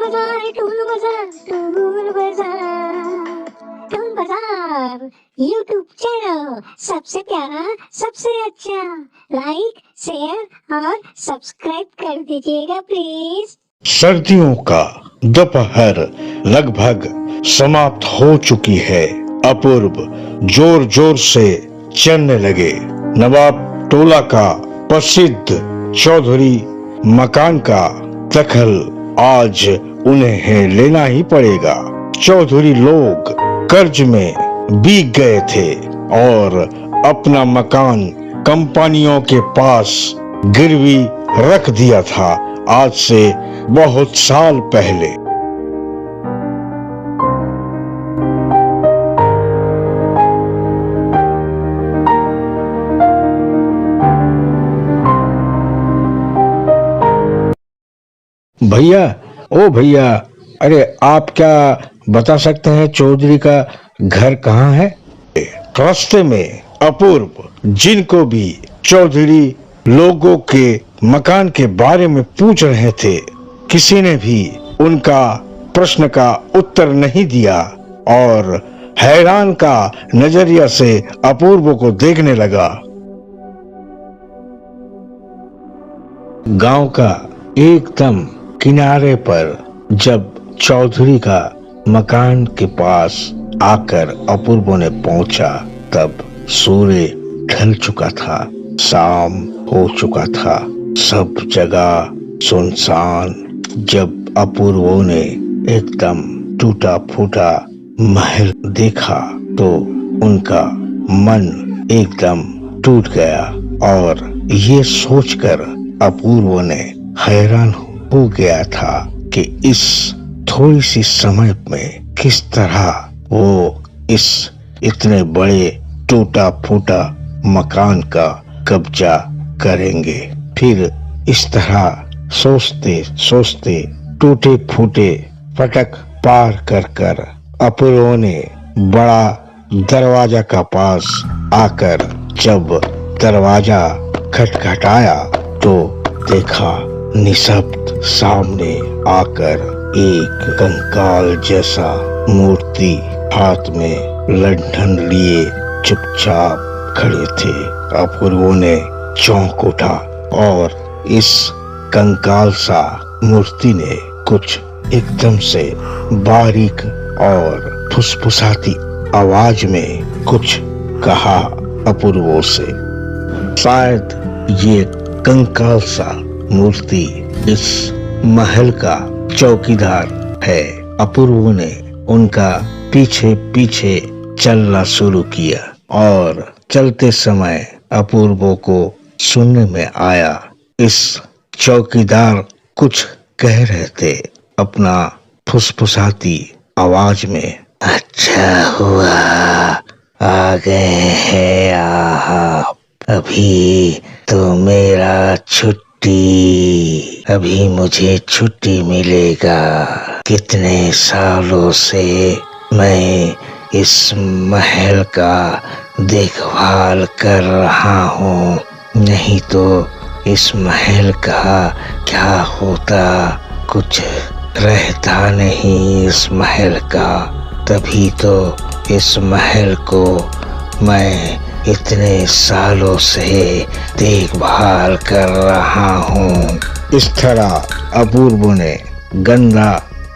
Tool बाजार YouTube channel, सबसे प्यारा सबसे अच्छा। लाइक शेयर और सब्सक्राइब कर दीजिएगा प्लीज। सर्दियों का दोपहर लगभग समाप्त हो चुकी है। अपूर्व जोर जोर से चलने लगे। नवाब टोला का प्रसिद्ध चौधरी मकान का दखल आज उन्हें लेना ही पड़ेगा। चौधरी लोग कर्ज में बीग गए थे और अपना मकान कंपनियों के पास गिरवी रख दिया था आज से बहुत साल पहले। भैया, ओ भैया, अरे आप क्या बता सकते हैं चौधरी का घर कहाँ है? रास्ते में अपूर्व जिनको भी चौधरी लोगों के मकान के बारे में पूछ रहे थे, किसी ने भी उनका प्रश्न का उत्तर नहीं दिया और हैरान का नजरिया से अपूर्व को देखने लगा। गांव का एकदम किनारे पर जब चौधरी का मकान के पास आकर अपूर्व ने पहुंचा, तब सूर्य ढल चुका था, शाम हो चुका था, सब जगह सुनसान। जब अपूर्व ने एकदम टूटा फूटा महल देखा तो उनका मन एकदम टूट गया और ये सोचकर अपूर्व ने हैरान हो गया था कि इस थोड़ी सी समय में किस तरह वो इस इतने बड़े टूटा फूटा मकान का कब्जा करेंगे। फिर इस तरह सोचते सोचते टूटे फूटे फटक पार कर अपूर्व ने बड़ा दरवाजा का पास आकर जब दरवाजा खटखटाया तो देखा निशब्द सामने आकर एक कंकाल जैसा मूर्ति हाथ में लंठन लिए चुपचाप खड़े थे। अपूर्व ने चौंक उठा और इस कंकाल सा मूर्ति ने कुछ एकदम से बारीक और फुसफुसाती आवाज में कुछ कहा अपूर्व से। शायद ये कंकाल सा मूर्ति इस महल का चौकीदार है। अपूर्व ने उनका पीछे पीछे चलना शुरू किया और चलते समय अपूर्व को सुनने में आया इस चौकीदार कुछ कह रहे थे अपना फुसफुसाती आवाज में। अच्छा हुआ आ गए हैं आप, अभी तो मेरा छुट्टी, अभी मुझे छुट्टी मिलेगा। कितने सालों से मैं इस महल का देखभाल कर रहा हूँ, नहीं तो इस महल का क्या होता, कुछ रहता नहीं इस महल का। तभी तो इस महल को मैं इतने सालों से देखभाल कर रहा हूँ। इस तरह अपूर्व ने गंदा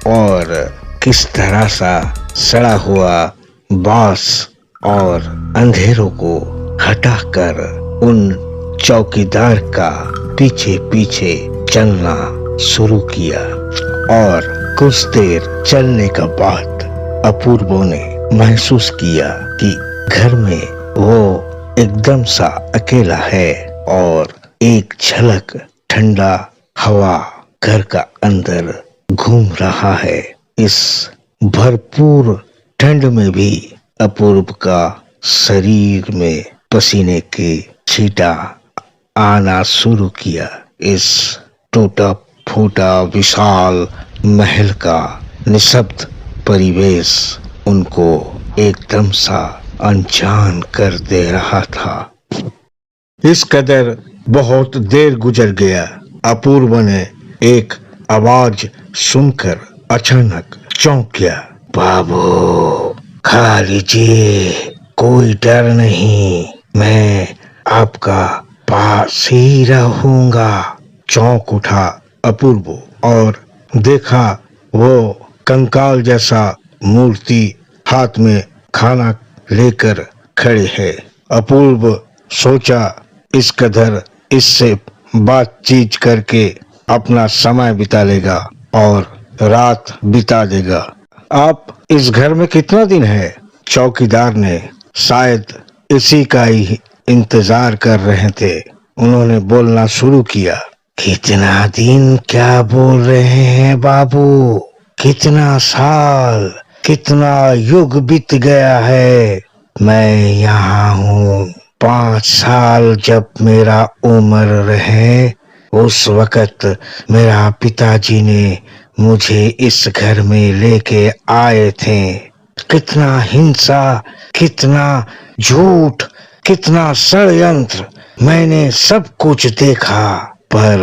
और किस तरह सा सड़ा हुआ बांस और अंधेरों को हटाकर उन चौकीदार का पीछे पीछे चलना शुरू किया और कुछ देर चलने के बाद अपूर्व ने महसूस किया कि घर में वो एकदम सा अकेला है और एक झलक ठंडा हवा घर का अंदर घूम रहा है। इस भरपूर ठंड में भी अपूर्व का शरीर में पसीने की छींटा आना शुरू किया। इस टूटा फूटा विशाल महल का निशब्द परिवेश उनको एकदम सा अनजान कर दे रहा था। इस कदर बहुत देर गुजर गया। अपूर्व ने एक आवाज सुनकर अचानक चौंक गया। बाबू खा लीजिए, कोई डर नहीं, मैं आपका पास ही रहूंगा। चौंक उठा अपूर्व और देखा वो कंकाल जैसा मूर्ति हाथ में खाना लेकर खड़े है। अपूर्व सोचा इस कदर इससे बातचीत करके अपना समय बिता लेगा और रात बिता देगा। आप इस घर में कितना दिन है? चौकीदार ने शायद इसी का ही इंतजार कर रहे थे। उन्होंने बोलना शुरू किया। कितना दिन क्या बोल रहे हैं बाबू? कितना साल, कितना युग बीत गया है। मैं यहाँ हूँ। 5 साल जब मेरा उम्र रहे उस वक्त मेरा पिताजी ने मुझे इस घर में लेके आए थे। कितना हिंसा, कितना झूठ, कितना षड्यंत्र, मैंने सब कुछ देखा। पर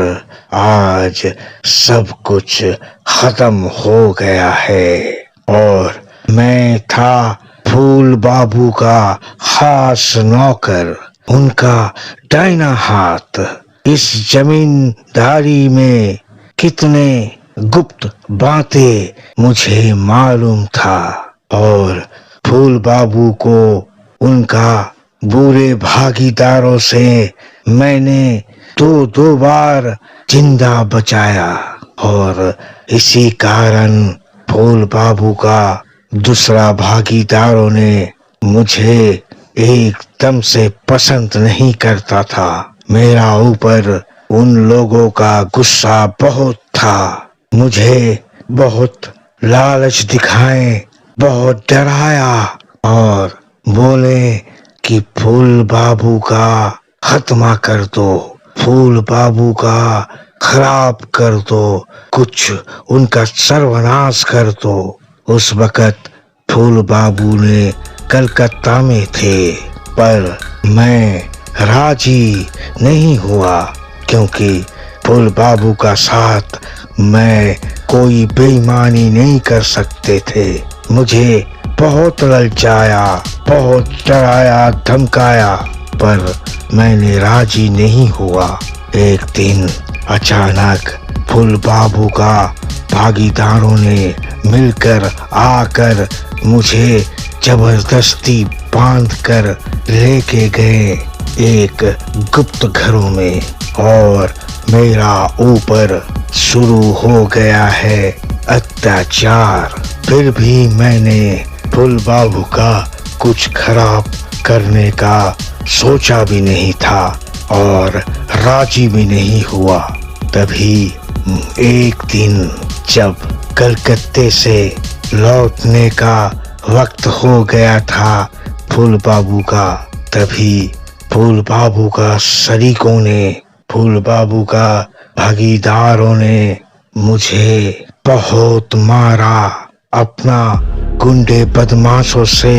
आज सब कुछ खत्म हो गया है और मैं था फूल बाबू का खास नौकर, उनका दाहिना हाथ। इस जमींदारी में कितने गुप्त बातें मुझे मालूम था और फूल बाबू को उनका बुरे भागीदारों से मैंने दो बार जिंदा बचाया और इसी कारण फूल बाबू का दूसरा भागीदारों ने मुझे एकदम से पसंद नहीं करता था। मेरा ऊपर उन लोगों का गुस्सा बहुत था। मुझे बहुत लालच दिखाए, बहुत डराया और बोले कि फूल बाबू का खत्मा कर दो, फूल बाबू का खराब कर दो, कुछ उनका सर्वनाश कर दो। उस वक्त फूल बाबू ने कलकत्ता में थे, पर मैं राजी नहीं हुआ क्योंकि फूल बाबू का साथ मैं कोई बेईमानी नहीं कर सकते थे। मुझे बहुत ललचाया, बहुत डराया, धमकाया, पर मैंने राजी नहीं हुआ। एक दिन अचानक फूल बाबू का भागीदारों ने मिलकर आकर मुझे जबरदस्ती बांधकर लेके गए एक गुप्त घरों में और मेरा ऊपर शुरू हो गया है अत्याचार। फिर भी मैंने फूल बाबू का कुछ खराब करने का सोचा भी नहीं था और राजी भी नहीं हुआ। तभी एक दिन जब कलकत्ते से लौटने का वक्त हो गया था फूल बाबू का, तभी फूल बाबू का शरीकों ने, फूल बाबू का भागीदारों ने मुझे बहुत मारा। अपना गुंडे बदमाशों से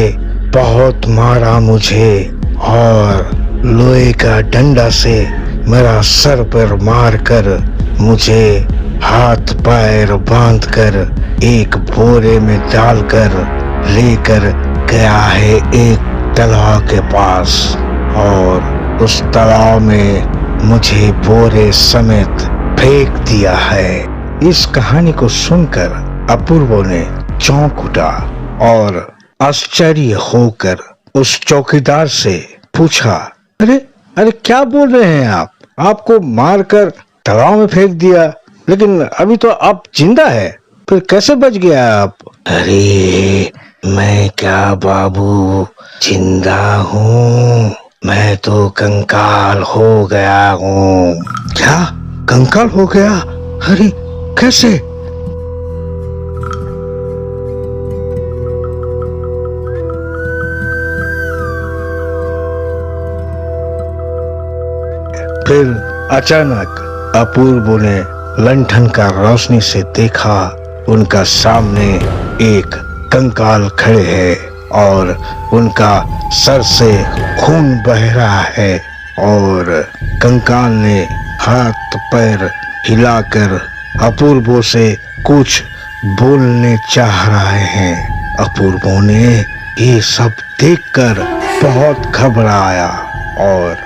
बहुत मारा मुझे और लोहे का डंडा से मेरा सर पर मारकर मुझे हाथ पैर बांधकर एक बोरे में डालकर लेकर गया है एक तालाब के पास और उस तालाब में मुझे बोरे समेत फेंक दिया है। इस कहानी को सुनकर अपूर्व ने चौंक उठा और आश्चर्य होकर उस चौकीदार से पूछा, अरे अरे क्या बोल रहे हैं आप? आपको मारकर तालाब में फेंक दिया, लेकिन अभी तो आप जिंदा है, फिर कैसे बच गया आप? अरे मैं क्या बाबू जिंदा हूँ, मैं तो कंकाल हो गया हूँ। क्या कंकाल हो गया? अरे कैसे? फिर अचानक अपूर्व ने लंठन का रोशनी से देखा, उनका सामने एक कंकाल खड़े है और उनका सर से खून बह रहा है और कंकाल ने हाथ पैर हिलाकर अपूर्व से कुछ बोलने चाह रहे हैं। अपूर्वों ने ये सब देखकर बहुत घबराया और